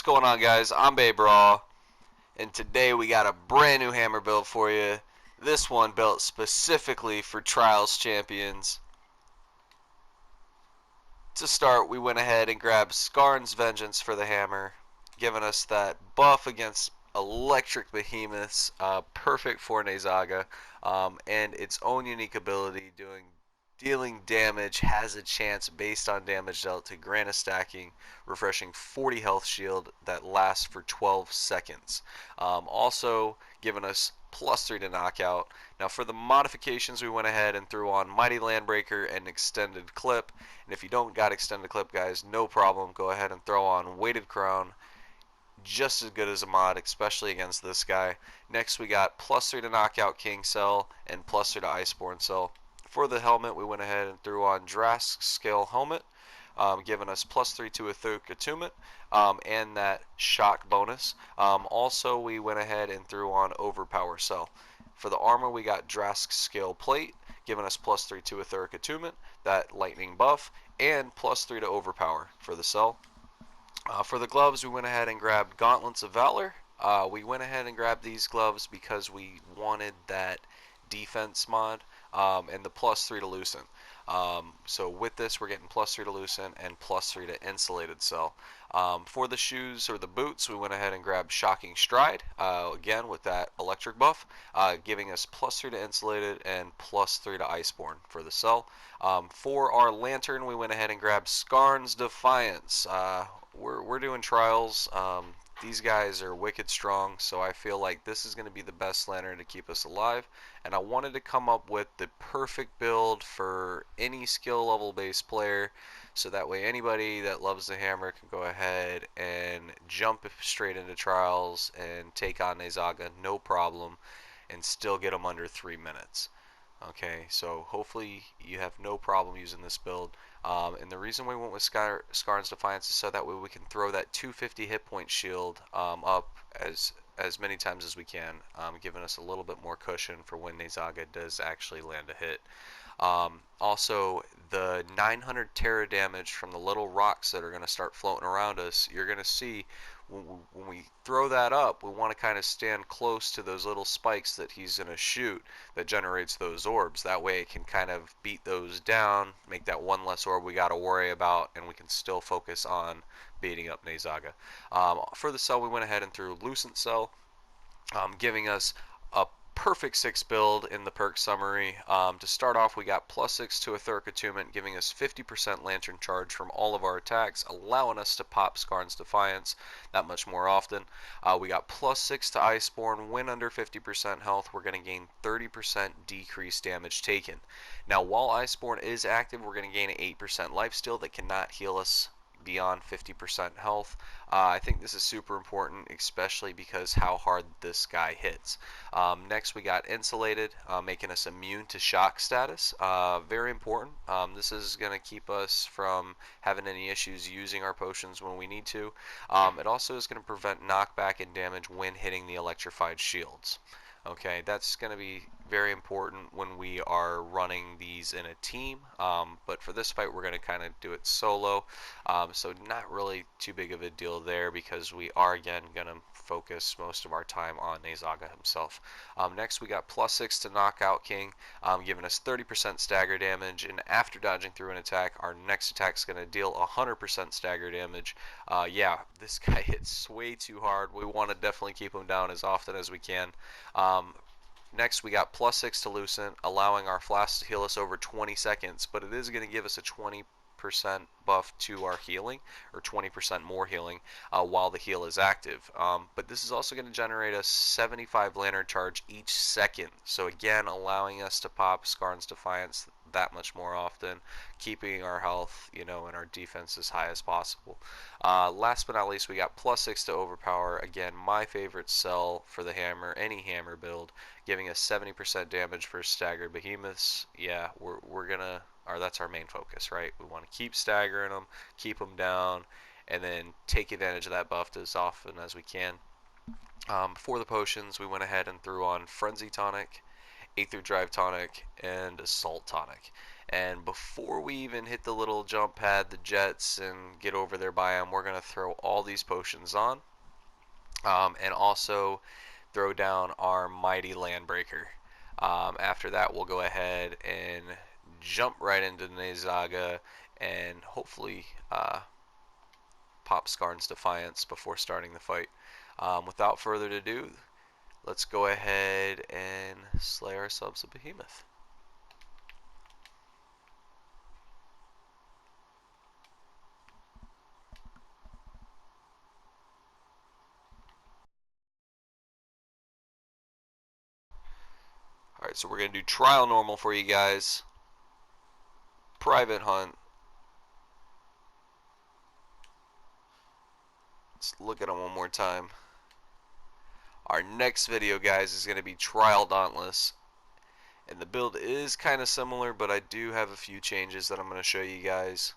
going on, guys? I'm BabeRaw, and today we got a brand new hammer build for you. This one built specifically for Trials Champions. To start, we went ahead and grabbed Skarn's Vengeance for the hammer, giving us that buff against electric behemoths, perfect for Nezaga, and its own unique ability dealing damage has a chance based on damage dealt to grant a stacking, refreshing 40 health shield that lasts for 12 seconds. Also giving us +3 to knockout. Now for the modifications, we went ahead and threw on Mighty Landbreaker and Extended Clip. And if you don't got Extended Clip, guys, no problem. Go ahead and throw on Weighted Crown. Just as good as a mod, especially against this guy. Next we got +3 to knockout King Cell and +3 to Iceborne Cell. For the helmet, we went ahead and threw on Drask Scale Helmet, giving us +3 to Athuk Attunement, and that shock bonus. Also, we went ahead and threw on Overpower Cell. For the armor, we got Drask Scale Plate, giving us +3 to Athuric Attunement, that lightning buff, and +3 to Overpower for the cell. For the gloves, we went ahead and grabbed Gauntlets of Valor. We went ahead and grabbed these gloves because we wanted that defense mod, and the +3 to Lucent. So with this, we're getting +3 to Lucent and +3 to Insulated Cell. For the shoes or the boots, we went ahead and grabbed Shocking Stride, again with that electric buff, giving us +3 to Insulated and +3 to Iceborne for the cell. For our lantern, we went ahead and grabbed Skarn's Defiance. We're doing trials. These guys are wicked strong, so I feel like this is going to be the best lantern to keep us alive. And I wanted to come up with the perfect build for any skill level based player, so that way anybody that loves the hammer can go ahead and jump straight into trials and take on Nezaga no problem and still get them under 3 minutes. Okay, so hopefully you have no problem using this build. And the reason we went with Skarn's Defiance is so that way we can throw that 250 hit point shield up as many times as we can, giving us a little bit more cushion for when Nezaga does actually land a hit. Also, the 900 terror damage from the little rocks that are going to start floating around us, you're going to see when we throw that up, we want to kind of stand close to those little spikes that he's going to shoot that generates those orbs. That way it can kind of beat those down, make that one less orb we got to worry about, and we can still focus on beating up Nezaga. For the cell, we went ahead and threw Lucent Cell, giving us a perfect 6 build in the perk summary. To start off, we got +6 to Athuric Attunement, giving us 50% lantern charge from all of our attacks, allowing us to pop Skarn's Defiance that much more often. We got +6 to Iceborne. When under 50% health, we're going to gain 30% decreased damage taken. Now, while Iceborne is active, we're going to gain an 8% lifesteal that cannot heal us beyond 50% health. I think this is super important, especially because how hard this guy hits. Next we got Insulated, making us immune to shock status. Very important. This is going to keep us from having any issues using our potions when we need to. It also is going to prevent knockback and damage when hitting the electrified shields. Okay, that's going to be very important when we are running these in a team, but for this fight we're going to kind of do it solo, so not really too big of a deal there because we are again going to focus most of our time on Nezaga himself. Next we got +6 to Knockout King, giving us 30% stagger damage, and after dodging through an attack, our next attack is going to deal 100% stagger damage. Yeah, this guy hits way too hard. We want to definitely keep him down as often as we can. Next we got +6 to Lucent, allowing our flask to heal us over 20 seconds, but it is going to give us a 20% buff to our healing, or 20% more healing while the heal is active. But this is also going to generate a 75 lantern charge each second, so again allowing us to pop Skarn's Defiance that much more often, keeping our health, and our defense as high as possible. Last but not least, we got +6 to Overpower. Again, my favorite cell for the hammer, any hammer build, giving us 70% damage for staggered behemoths. Yeah, we're gonna, or that's our main focus, right? We want to keep staggering them, keep them down, and then take advantage of that buff as often as we can. For the potions, we went ahead and threw on Frenzy Tonic, Aether Drive Tonic, and Assault Tonic. And before we even hit the little jump pad, the jets, and get over their biome, we're going to throw all these potions on. And also throw down our mighty landbreaker. After that, we'll go ahead and jump right into Nezaga and hopefully pop Skarn's Defiance before starting the fight. Without further ado, let's go ahead and slay ourselves a behemoth. Alright, so we're going to do trial normal for you guys. Private hunt. Let's look at them one more time. Our next video, guys, is going to be trial Dauntless. And the build is kind of similar, but I do have a few changes that I'm going to show you guys.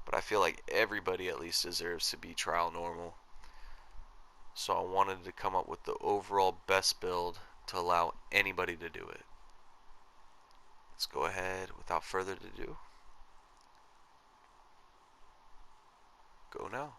But I feel like everybody at least deserves to be trial normal. So I wanted to come up with the overall best build to allow anybody to do it. Let's go ahead without further ado. Go now.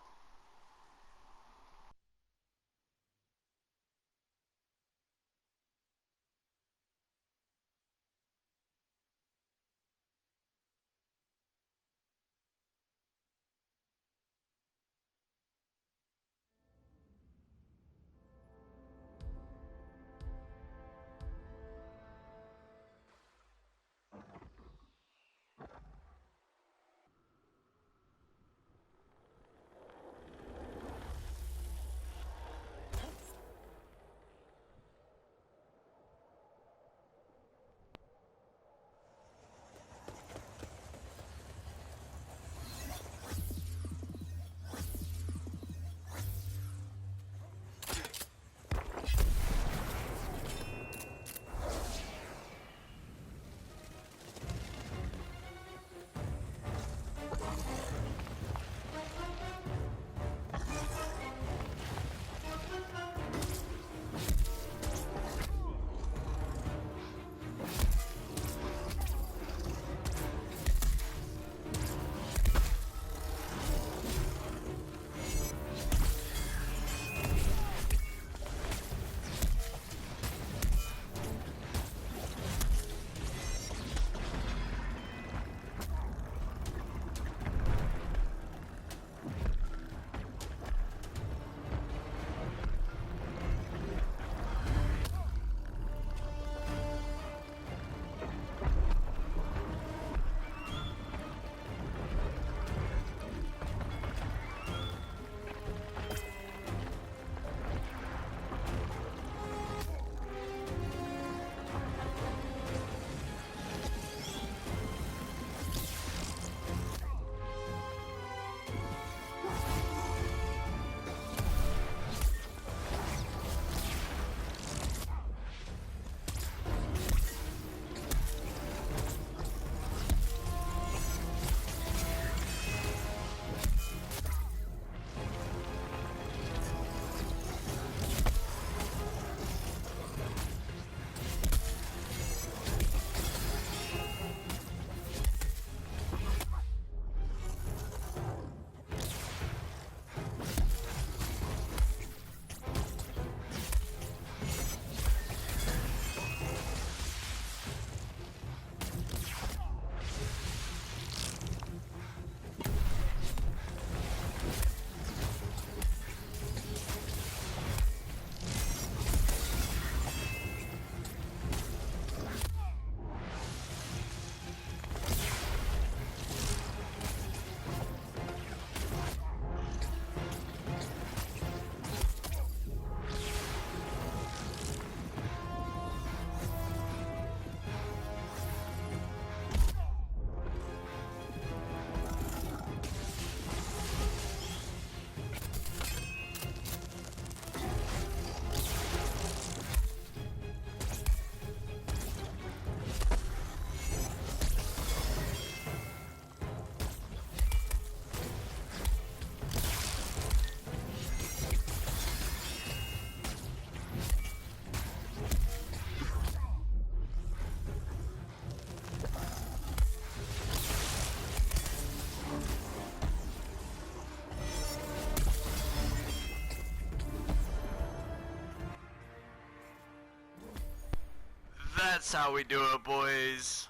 That's how we do it, boys.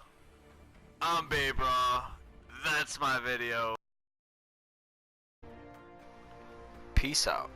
I'm BabeRaw. That's my video. Peace out.